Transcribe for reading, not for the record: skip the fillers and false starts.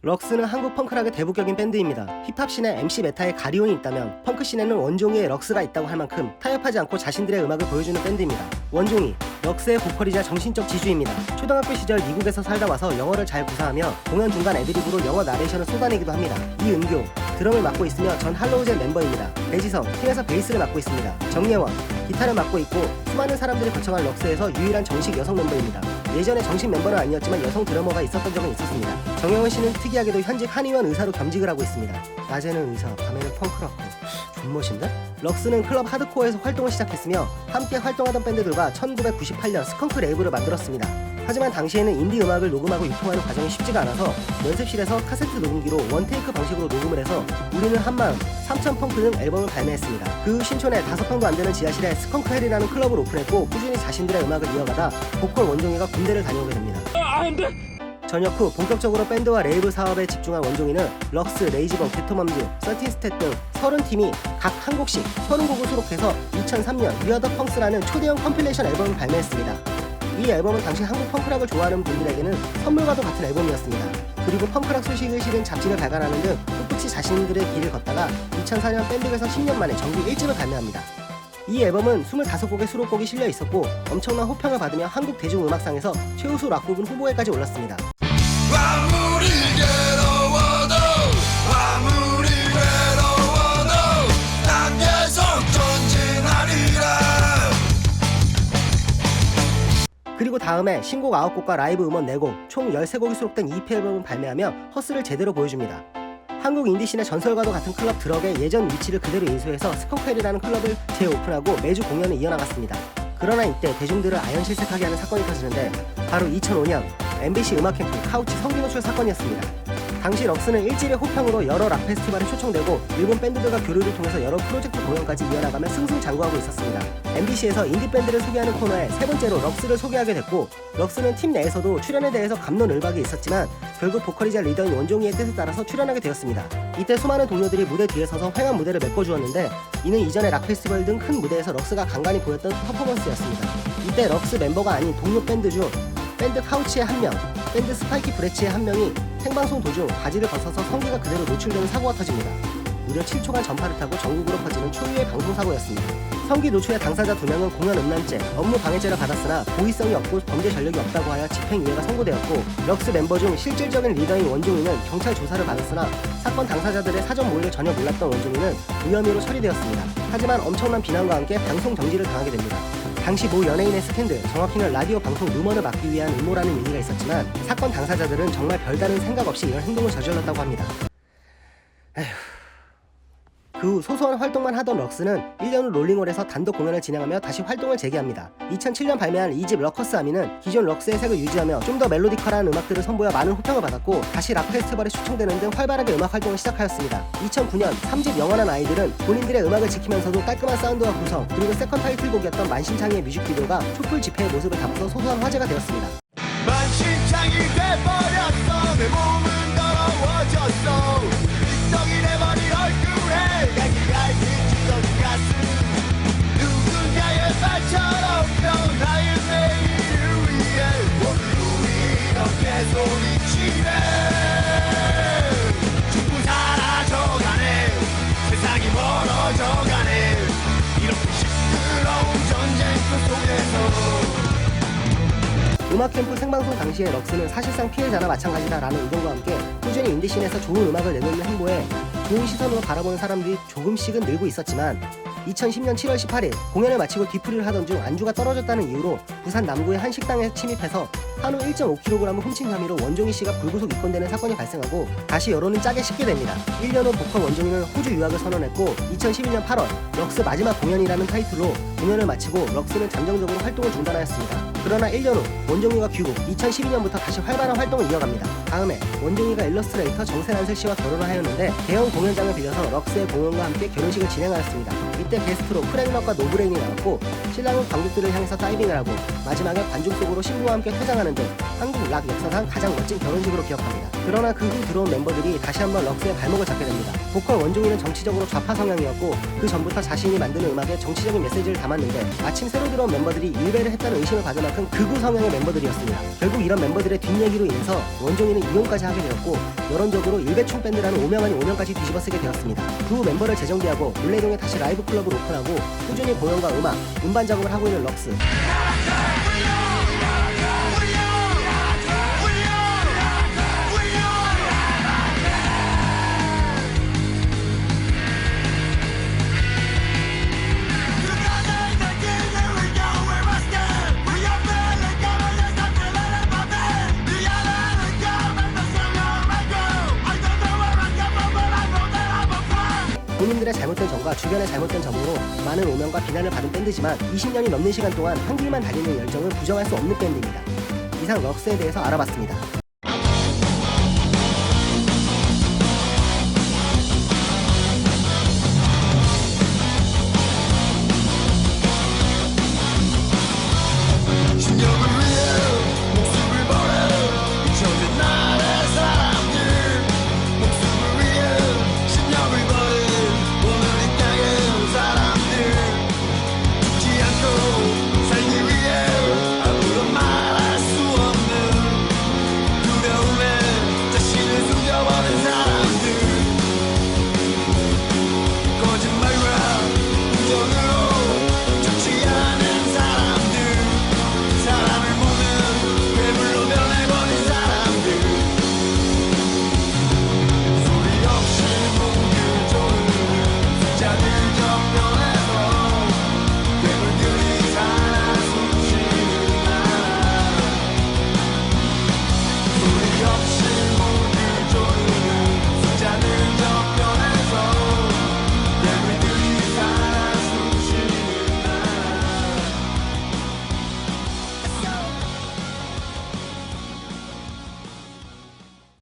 럭스는 한국 펑크락의 대부격인 밴드입니다. 힙합씬에 MC 메타의 가리온이 있다면 펑크씬에는 원종이의 럭스가 있다고 할 만큼 타협하지 않고 자신들의 음악을 보여주는 밴드입니다. 원종이, 럭스의 보컬이자 정신적 지주입니다. 초등학교 시절 미국에서 살다 와서 영어를 잘 구사하며 공연 중간 애드리브로 영어 나레이션을 쏟아내기도 합니다. 이은교, 드럼을 맡고 있으며 전 할로우젠 멤버입니다. 배지성, 팀에서 베이스를 맡고 있습니다. 정예원, 기타를 맡고 있고 수많은 사람들이 거쳐간 럭스에서 유일한 정식 여성 멤버입니다. 예전에 정식 멤버는 아니었지만 여성 드러머가 있었던 적은 있었습니다. 정예원 씨는 특이하게도 현직 한의원 의사로 겸직을 하고 있습니다. 낮에는 의사, 밤에는 펑크라커. 존멋인데? 럭스는 클럽 하드코어에서 활동을 시작했으며 함께 활동하던 밴드들과 1998년 스컹크 레이블을 만들었습니다. 하지만 당시에는 인디 음악을 녹음하고 유통하는 과정이 쉽지가 않아서 연습실에서 카세트 녹음기로 원테이크 방식으로 녹음을 해서 우리는 한마음, 3000펑크 등 앨범을 발매했습니다. 그 후 신촌에 5평도 안 되는 지하실에 스컹크 헬이라는 클럽을 오픈했고 꾸준히 자신들의 음악을 이어가다 보컬 원종이가 군대를 다녀오게 됩니다. 전역 후 본격적으로 밴드와 레이블 사업에 집중한 원종이는 럭스, 레이지버, 게토맘즈, 서틴스탯 등 30팀이 각 한 곡씩 30곡을 수록해서 2003년 위아 더 펑스라는 초대형 컴필레이션 앨범을 발매했습니다. 이 앨범은 당시 한국 펑크락을 좋아하는 분들에게는 선물과도 같은 앨범이었습니다. 그리고 펑크락 소식을 실은 잡지를 발간하는 등 꿋꿋이 자신들의 길을 걷다가 2004년 밴드에서 10년 만에 정규 1집을 발매합니다. 이 앨범은 25곡의 수록곡이 실려 있었고 엄청난 호평을 받으며 한국 대중음악상에서 최우수 락부분 후보에까지 올랐습니다. 아무리 괴로워도 아무리 외로워도 난 계속 전진하리라. 그리고 다음에 신곡 9곡과 라이브 음원 4곡, 총 13곡이 수록된 EP 앨범을 발매하며 허스를 제대로 보여줍니다. 한국 인디씬의 전설과도 같은 클럽 드럭의 예전 위치를 그대로 인수해서 스컹크헬이라는 클럽을 재오픈하고 매주 공연을 이어나갔습니다. 그러나 이때 대중들을 아연실색하게 하는 사건이 터지는데 바로 2005년 MBC 음악캠프 카우치 성기 노출 사건이었습니다. 당시 럭스는 1집의 호평으로 여러 락 페스티벌에 초청되고 일본 밴드들과 교류를 통해서 여러 프로젝트 공연까지 이어나가며 승승장구하고 있었습니다. MBC에서 인디밴드를 소개하는 코너에 세 번째로 럭스를 소개하게 됐고 럭스는 팀 내에서도 출연에 대해서 갑론을박이 있었지만 결국 보컬이자 리더인 원종이의 뜻에 따라서 출연하게 되었습니다. 이때 수많은 동료들이 무대 뒤에 서서 휑한 무대를 메꿔주었는데 이는 이전의 락 페스티벌 등 큰 무대에서 럭스가 간간히 보였던 퍼포먼스였습니다. 이때 럭스 멤버가 아닌 동료 밴드 중 밴드 카우치의 한 명, 밴드 스파이키 브레치의 한 명이 생방송 도중 바지를 벗어서 성기가 그대로 노출되는 사고가 터집니다. 무려 7초간 전파를 타고 전국으로 퍼지는 초유의 방송사고였습니다. 성기 노출의 당사자 2명은 공연 음란죄, 업무 방해죄를 받았으나 고의성이 없고 범죄 전력이 없다고 하여 집행유예가 선고되었고 럭스 멤버 중 실질적인 리더인 원종이는 경찰 조사를 받았으나 사건 당사자들의 사전 모의를 전혀 몰랐던 원종이는 무혐의로 처리되었습니다. 하지만 엄청난 비난과 함께 방송 정지를 당하게 됩니다. 당시 모 연예인의 스캔들, 정확히는 라디오 방송 루머를 막기 위한 음모라는 얘기가 있었지만 사건 당사자들은 정말 별다른 생각 없이 이런 행동을 저질렀다고 합니다. 그 후 소소한 활동만 하던 럭스는 1년 후 롤링홀에서 단독 공연을 진행하며 다시 활동을 재개합니다. 2007년 발매한 2집 럭커스 아미는 기존 럭스의 색을 유지하며 좀 더 멜로디컬한 음악들을 선보여 많은 호평을 받았고 다시 락 페스티벌에 초청되는 등 활발하게 음악 활동을 시작하였습니다. 2009년 3집 영원한 아이들은 본인들의 음악을 지키면서도 깔끔한 사운드와 구성 그리고 세컨 타이틀곡이었던 만신창이의 뮤직비디오가 촛불 집회의 모습을 담아서 소소한 화제가 되었습니다. 만신창이 돼버렸어. 내 몸은 더러워졌어. 입덕이 돼버린 얼굴에 야기야기 찢어진 가슴. 누군가의 말처럼 변화의 내일을 위해 오늘 이렇게 소리치네. 죽고 사라져가네. 세상이 멀어져가네. 이렇게 시끄러운 전쟁터 속에서 음악캠프 생방송 당시의 럭스는 사실상 피해자나 마찬가지다라는 의견과 함께 꾸준히 인디씬에서 좋은 음악을 내놓는 행보에 좋은 시선으로 바라보는 사람들이 조금씩은 늘고 있었지만 2010년 7월 18일 공연을 마치고 뒤풀이를 하던 중 안주가 떨어졌다는 이유로 부산 남구의 한 식당에 침입해서 한우 1.5kg을 훔친 혐의로 원종이 씨가 불구속 입건되는 사건이 발생하고 다시 여론은 짜게 식게 됩니다. 1년 후 보컬 원종이는 호주 유학을 선언했고 2012년 8월 럭스 마지막 공연이라는 타이틀로 공연을 마치고 럭스는 잠정적으로 활동을 중단하였습니다. 그러나 1년 후 원종이가 귀국, 2012년부터 다시 활발한 활동을 이어갑니다. 다음에 원종이가 일러스트레이터 정세란슬 씨와 결혼을 하였는데 대형 공연장을 빌려서 럭스의 공연과 함께 결혼식을 진행하였습니다. 이때 게스트로 프랭럭과 노브레인이 나왔고 신랑은 관객들을 향해서 다이빙을 하고 마지막에 관중 속으로 신부와 함께 퇴장하는 등 한국 락 역사상 가장 멋진 결혼식으로 기억합니다. 그러나 그 후 들어온 멤버들이 다시 한번 럭스의 발목을 잡게 됩니다. 보컬 원종이는 정치적으로 좌파 성향이었고 그 전부터 자신이 만드는 음악에 정치적인 메시지를 담았는데 마침 새로 들어온 멤버들이 일배를 했다는 의심을 받을 만큼 극우 성향의 멤버들이었습니다. 결국 이런 멤버들의 뒷얘기로 인해서 원종이는 이혼까지 하게 되었고 여론적으로 일배충 밴드라는 오명 아닌 오명까지 뒤집어 쓰게 되었습니다. 그 후 멤버를 재정비하고 물레동에 다시 라이브 클럽을 오픈하고 꾸준히 공연과 음악, 음반 작업을 하고 있는 럭스. 본인들의 잘못된 점과 주변의 잘못된 점으로 많은 오명과 비난을 받은 밴드지만 20년이 넘는 시간 동안 한 길만 달리는 열정은 부정할 수 없는 밴드입니다. 이상 럭스에 대해서 알아봤습니다.